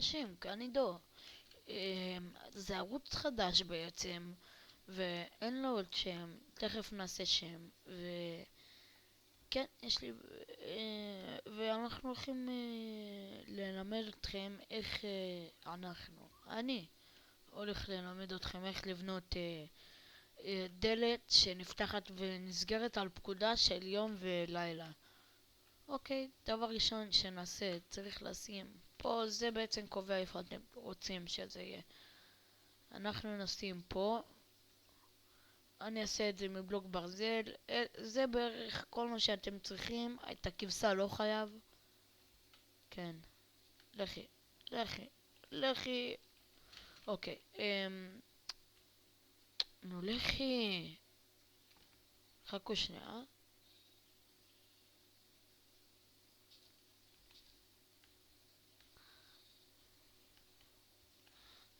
אנשים, כאנידו. זה ערוץ חדש בעצם, ואין לו עוד שם, תכף נעשה שם, וכן, יש לי, ואנחנו הולכים ללמד אתכם איך אני הולך ללמד אתכם איך לבנות דלת שנפתחת ונסגרת על פקודה של יום ולילה. אוקיי, דבר ראשון שנעשה, צריך לשים פה, זה בעצם קובע איפה אתם רוצים שזה יהיה. אנחנו נשים פה, אני אעשה את זה מבלוק ברזל, זה בערך כל מה שאתם צריכים, את הכבשה לא חייב. כן, לכי, לכי, לכי. אוקיי, נו לכי. חכו שנייה.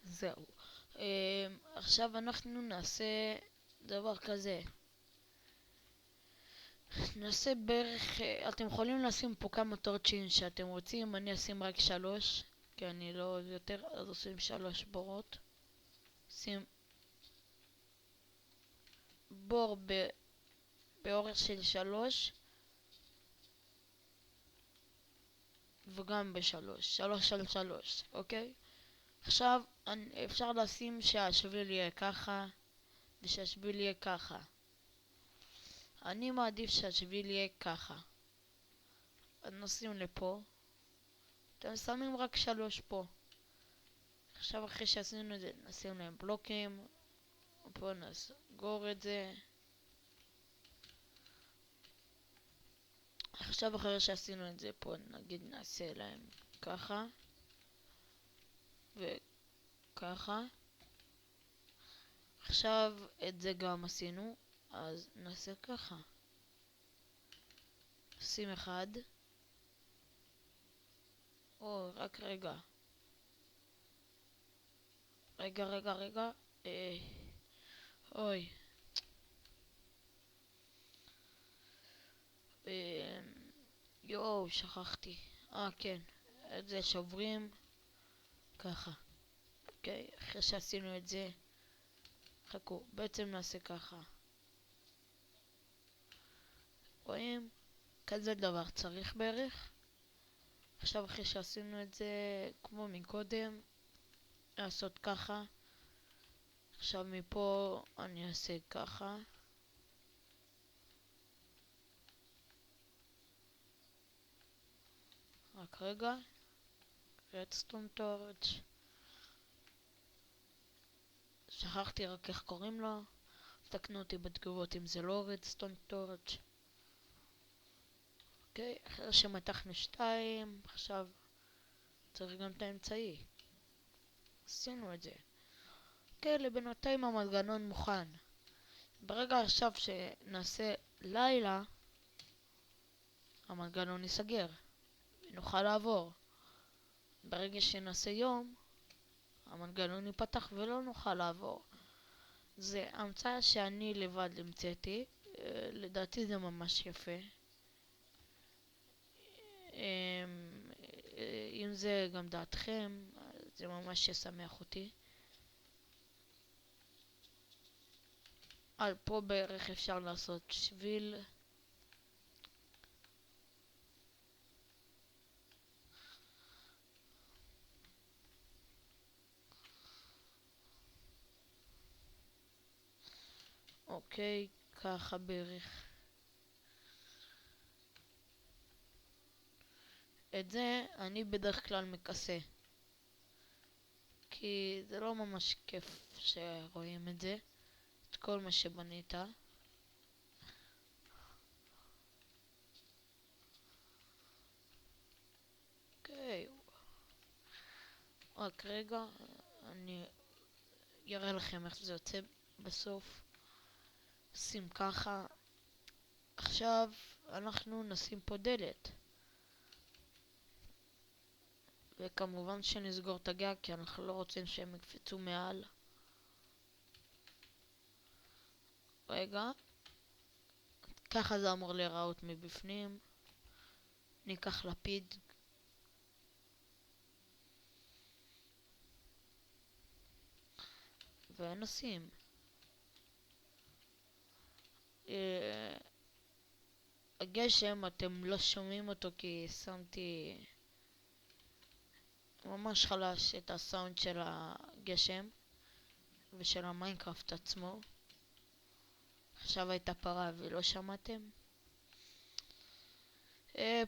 זהו. עכשיו אנחנו נעשה דבר כזה. נעשה בערך, אתם יכולים לשים פה כמה טורצ'ין שאתם רוצים, אני אשים רק 3, כי אני לא אוהב יותר, אז עושים 3 בורות. שים בור באורך של 3, וגם ב3, 3 על 3, אוקיי? עכשיו אפשר לשים שהשביל יהיה ככה, ושהשביל יהיה ככה. אני מעדיף שהשביל יהיה ככה. אז נשים לפה. אתם שמים רק 3 פה. עכשיו אחרי שעשינו את זה, נשים להם בלוקים. פה נסגור את זה. עכשיו אחרי שעשינו את זה פה, נגיד נעשה להם ככה. וככה. עכשיו את זה גם עשינו, אז נעשה ככה. שים 1. או, רק רגע. רגע. אוי. יואו, שכחתי. כן. את זה שוברים. ככה. אוקיי, אחרי שעשינו את זה, חכו, בעצם נעשה ככה. רואים? כזה דבר צריך בערך. עכשיו אחרי שעשינו את זה, כמו מקודם, לעשות ככה. עכשיו מפה אני אעשה ככה. רק רגע. רדסטון טורץ'. שכחתי רק איך קוראים לו. תקנו אותי בתגובות אם זה לא רדסטון טורץ'. אוקיי, אחרי שמתחנו 2, עכשיו צריך גם את האמצעי. עשינו את זה. אוקיי, לבינתיים המנגנון מוכן. ברגע עכשיו שנעשה לילה, המנגנון ייסגר. ונוכל לעבור. ברגע שנעשה יום, המנגנון ייפתח ולא נוכל לעבור. זה המצאה שאני לבד המצאתי. לדעתי זה ממש יפה. אם זה גם דעתכם, זה ממש ישמח אותי. על פה בערך אפשר לעשות שביל. אוקיי, ככה בערך. את זה אני בדרך כלל מכסה. כי זה לא ממש כיף שרואים את זה. את כל מה שבנית. אוקיי. רק רגע, אני אראה לכם איך זה יוצא בסוף. שים ככה. עכשיו אנחנו נשים פה דלת. וכמובן שנסגור את הגג כי אנחנו לא רוצים שהם יקפצו מעל. רגע. ככה זה אמור להיראות מבפנים. ניקח לפיד. ונשים. אה, הגשם אתם לא שומעים אותו כי שמתי ממש חלש את הסאונד של הגשם ושל המיינקראפט עצמו. עכשיו הייתה פרה ולא שמעתם.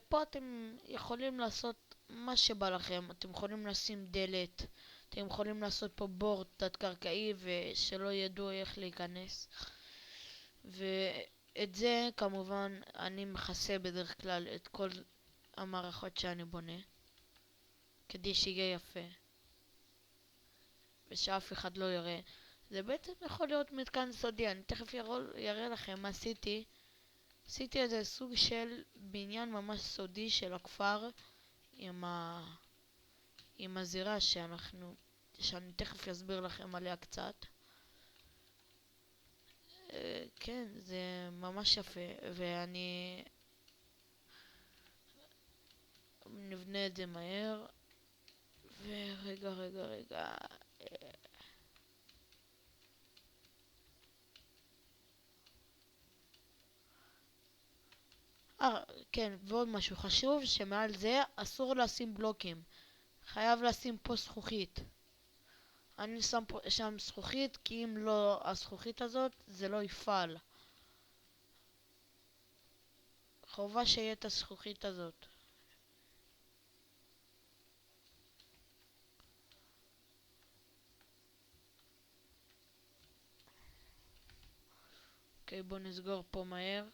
פה אתם יכולים לעשות מה שבא לכם, אתם יכולים לשים דלת, אתם יכולים לעשות פה בור תת קרקעי ושלא ידעו איך להיכנס, ואת זה כמובן אני מכסה בדרך כלל את כל המערכות שאני בונה כדי שיהיה יפה ושאף אחד לא יראה. זה בעצם יכול להיות מתקן סודי, אני תכף יראה לכם מה עשיתי. עשיתי איזה סוג של בניין ממש סודי של הכפר עם הזירה שאני תכף אסביר לכם עליה קצת. כן, זה ממש יפה, ואני נבנה את זה מהר. ורגע. כן, ועוד משהו חשוב, שמעל זה אסור לשים בלוקים. חייב לשים פה זכוכית. אני שם פה, שם זכוכית, כי אם לא הזכוכית הזאת, זה לא יפעל. חובה שיהיה את הזכוכית הזאת. אוקיי, בוא נסגור פה מהר.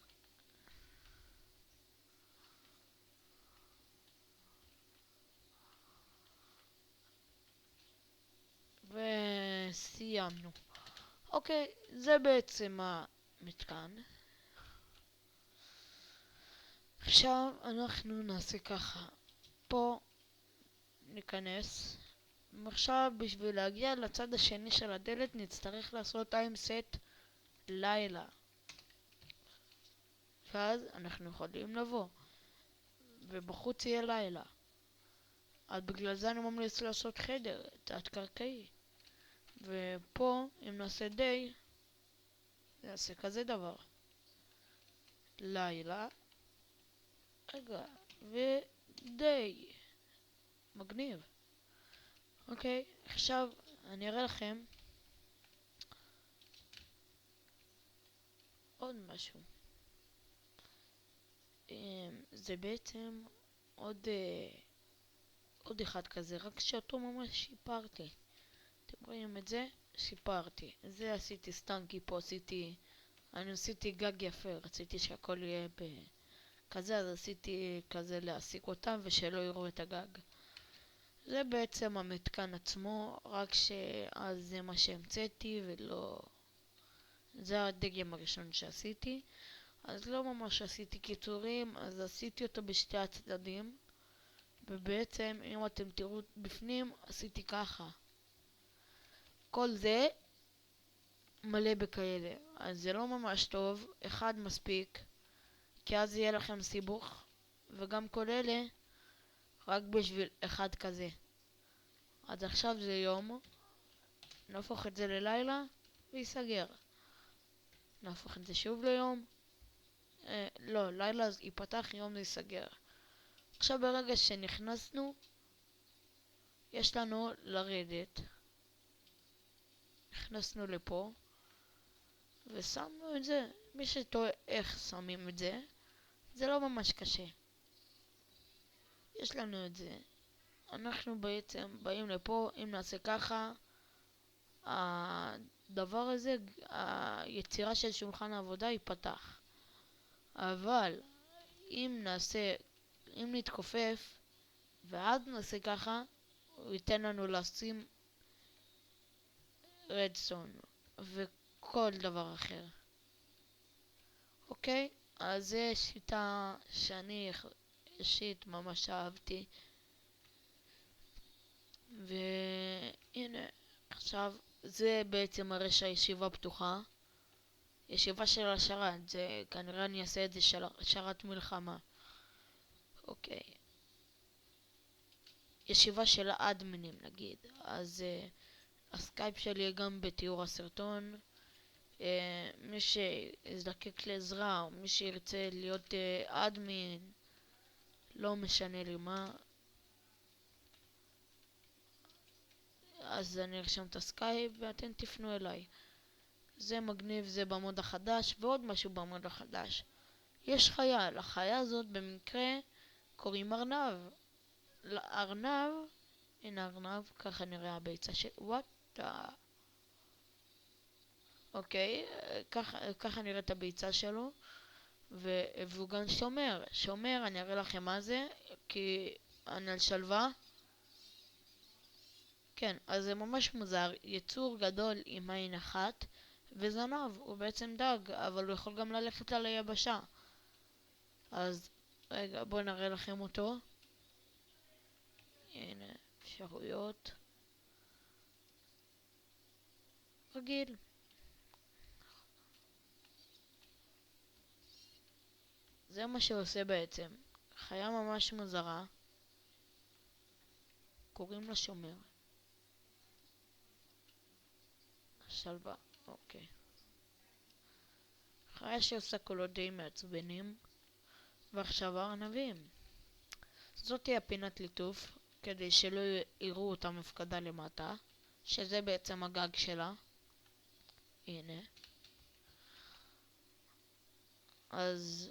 וסיימנו. אוקיי, זה בעצם המתקן. עכשיו אנחנו נעשה ככה. פה ניכנס. עכשיו בשביל להגיע לצד השני של הדלת נצטרך לעשות טיימסט לילה. ואז אנחנו יכולים לבוא. ובחוץ יהיה לילה. אז בגלל זה אני ממליץ לעשות חדר תת קרקעי. ופה אם נעשה די, נעשה כזה דבר. לילה. רגע. ודי. מגניב. אוקיי, עכשיו אני אראה לכם עוד משהו. זה בעצם עוד אחד כזה, רק שאותו ממש שיפרתי. אתם רואים את זה? שיפרתי. זה עשיתי סתם כי פה אני עשיתי גג יפה, רציתי שהכל יהיה כזה, אז עשיתי כזה להעסיק אותם ושלא יראו את הגג. זה בעצם המתקן עצמו, רק שאז זה מה שהמצאתי ולא... זה הדגם הראשון שעשיתי. אז לא ממש עשיתי קיצורים, אז עשיתי אותו בשתי הצדדים. ובעצם אם אתם תראו בפנים, עשיתי ככה. כל זה מלא בכאלה. אז זה לא ממש טוב, אחד מספיק, כי אז יהיה לכם סיבוך. וגם כל אלה רק בשביל אחד כזה. אז עכשיו זה יום, נהפוך את זה ללילה ויסגר. נהפוך את זה שוב ליום. לא, לילה ייפתח, יום זה ייסגר. עכשיו ברגע שנכנסנו, יש לנו לרדת. נכנסנו לפה, ושמנו את זה. מי שטועה איך שמים את זה, זה לא ממש קשה. יש לנו את זה. אנחנו בעצם באים לפה, אם נעשה ככה, הדבר הזה, היצירה של שולחן העבודה ייפתח. אבל אם נתכופף ואז נעשה ככה, הוא ייתן לנו לשים רדסטון וכל דבר אחר. אוקיי? אז זה שיטה שאני אישית ממש אהבתי. והנה, עכשיו זה בעצם הרי שהישיבה פתוחה. ישיבה של השרת, זה כנראה אני אעשה את זה של שרת מלחמה. אוקיי. ישיבה של האדמינים נגיד, אז הסקייפ שלי יהיה גם בתיאור הסרטון. מי שיזדקק לעזרה, או מי שירצה להיות אדמין, לא משנה לי מה, אז אני ארשם את הסקייפ ואתם תפנו אליי. זה מגניב, זה במוד החדש, ועוד משהו במוד החדש. יש חיה, לחיה הזאת במקרה קוראים ארנב. ארנב, הנה ארנב, ככה נראה הביצה של... וואט? אוקיי, ככה נראית הביצה שלו. והוא גם שומר. שומר, אני אראה לכם מה זה, כי אני על שלווה. כן, אז זה ממש מוזר. יצור גדול עם עין אחת, וזנב, הוא בעצם דג, אבל הוא יכול גם ללכת על היבשה. אז רגע, בואו נראה לכם אותו. הנה, אפשרויות. רגיל. זה מה שעושה בעצם. חיה ממש מוזרה. קוראים לה שומר. שלווה, אוקיי. חיה שעושה קולות די מעצבנים. ועכשיו הארנבים. זאת תהיה פינת ליטוף, כדי שלא יראו אותה מפקדה למטה, שזה בעצם הגג שלה. הנה. אז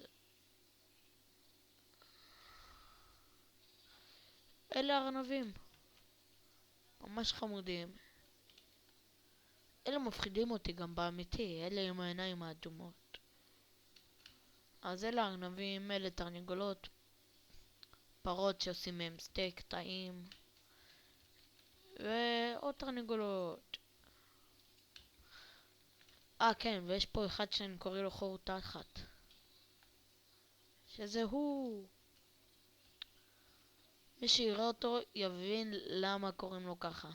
אלה ארנבים. ממש חמודים. אלה מפחידים אותי גם באמיתי, אלה עם העיניים האדומות. אז אלה ארנבים, אלה תרנגולות, פרות שעושים מהם סטייק טעים, ועוד תרנגולות. כן, ויש פה אחד שאני קורא לו חור תחת, שזה הוא. מי שיראה אותו יבין למה קוראים לו ככה.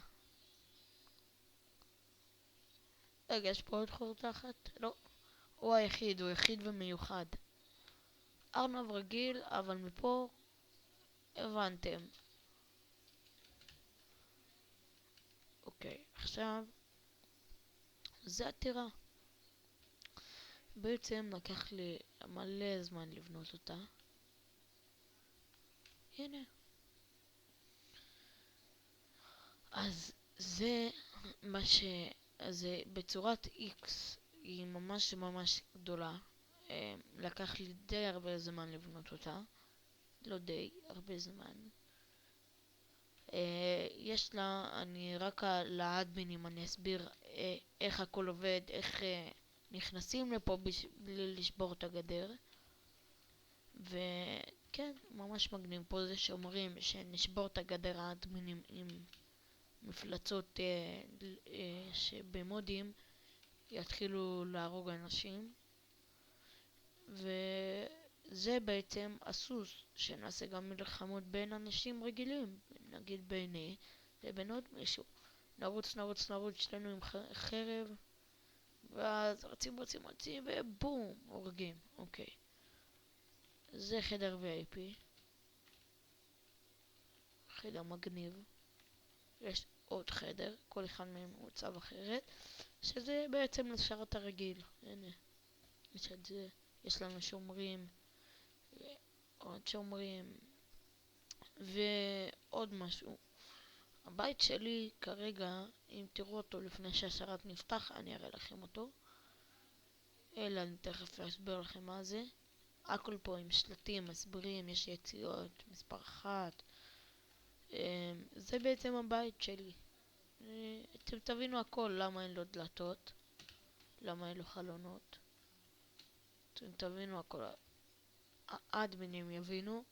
רגע, יש פה עוד חור תחת? לא. הוא היחיד, הוא יחיד ומיוחד. ארנב רגיל, אבל מפה הבנתם. אוקיי, עכשיו זה הטירה. בעצם לקח לי מלא זמן לבנות אותה. הנה. אז זה מה ש... זה בצורת X, היא ממש ממש גדולה. לקח לי די הרבה זמן לבנות אותה. לא די, הרבה זמן. יש לה, אני רק לאדמינים אני אסביר איך הכל עובד, איך נכנסים לפה בלי לשבור את הגדר. וכן, ממש מגניב. פה זה שאומרים שנשבור את הגדר האדמינים עם מפלצות שבמודים יתחילו להרוג אנשים. וזה בעצם הסוס שנעשה גם מלחמות בין אנשים רגילים, נגיד ביני לבין עוד מישהו. נרוץ נרוץ נרוץ שלנו עם חרב, ואז רצים רצים רצים ובום, הורגים. אוקיי, זה חדר VIP, חדר מגניב. יש עוד חדר, כל אחד מהם הוא צו אחרת, שזה בעצם לשרת הרגיל. הנה, יש את זה, יש לנו שומרים, עוד שומרים, ועוד משהו. הבית שלי כרגע, אם תראו אותו לפני שהשרת נפתח, אני אראה לכם אותו. אלא אני תכף אסביר לכם מה זה. הכל פה עם שלטים, מסבירים, יש יציאות, מספר 1. זה בעצם הבית שלי. אתם תבינו הכל, למה אין לו דלתות, למה אין לו חלונות. אתם תבינו הכל. האדמינים יבינו.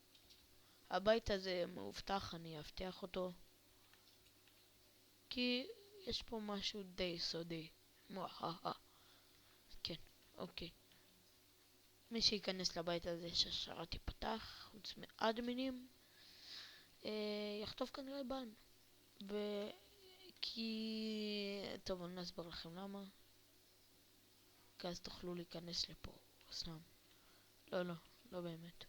הבית הזה מאובטח, אני אבטח אותו. כי יש פה משהו די סודי. כן, אוקיי. מי שייכנס לבית הזה שהשרת ייפתח, חוץ מאדמינים, יחטוף כנראה בן. כי... טוב, אני אסביר לכם למה. כי אז תוכלו להיכנס לפה. סתם. לא, לא, לא באמת.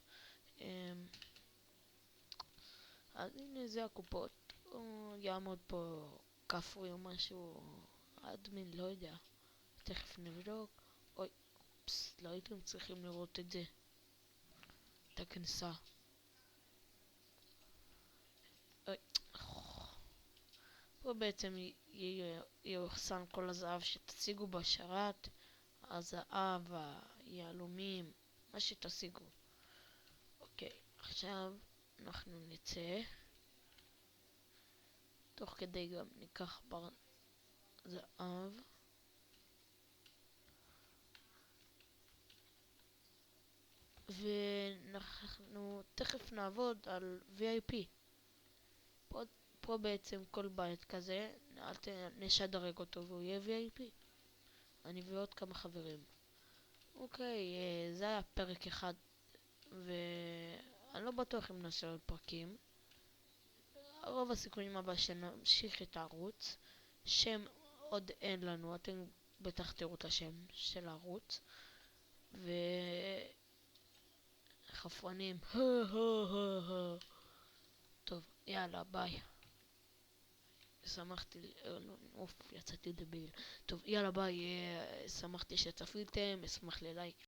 אז הנה זה הקופות. הוא יעמוד פה כפרי או משהו, אדמין, לא יודע. תכף נבדוק. אוי, פס, לא הייתם צריכים לראות את זה. את הכניסה. אוי, פה בעצם יאוחסן כל הזהב שתשיגו בשרת, הזהב, היהלומים, מה שתשיגו. אוקיי, עכשיו אנחנו נצא. תוך כדי גם ניקח בר זהב. ואנחנו תכף נעבוד על VIP. פה בעצם כל בית כזה, נשדרג אותו והוא יהיה VIP. אני ועוד כמה חברים. אוקיי, זה היה פרק אחד, ואני לא בטוח אם נעשה עוד פרקים. רוב הסיכויים הבא שנמשיך את הערוץ. שם עוד אין לנו, אתם בטח תראו את השם של הערוץ. וחפרנים. טוב, יאללה, ביי. שמחתי, אוף, יצאתי דביל. טוב, יאללה ביי, שמחתי שצפיתם, אשמח ללייק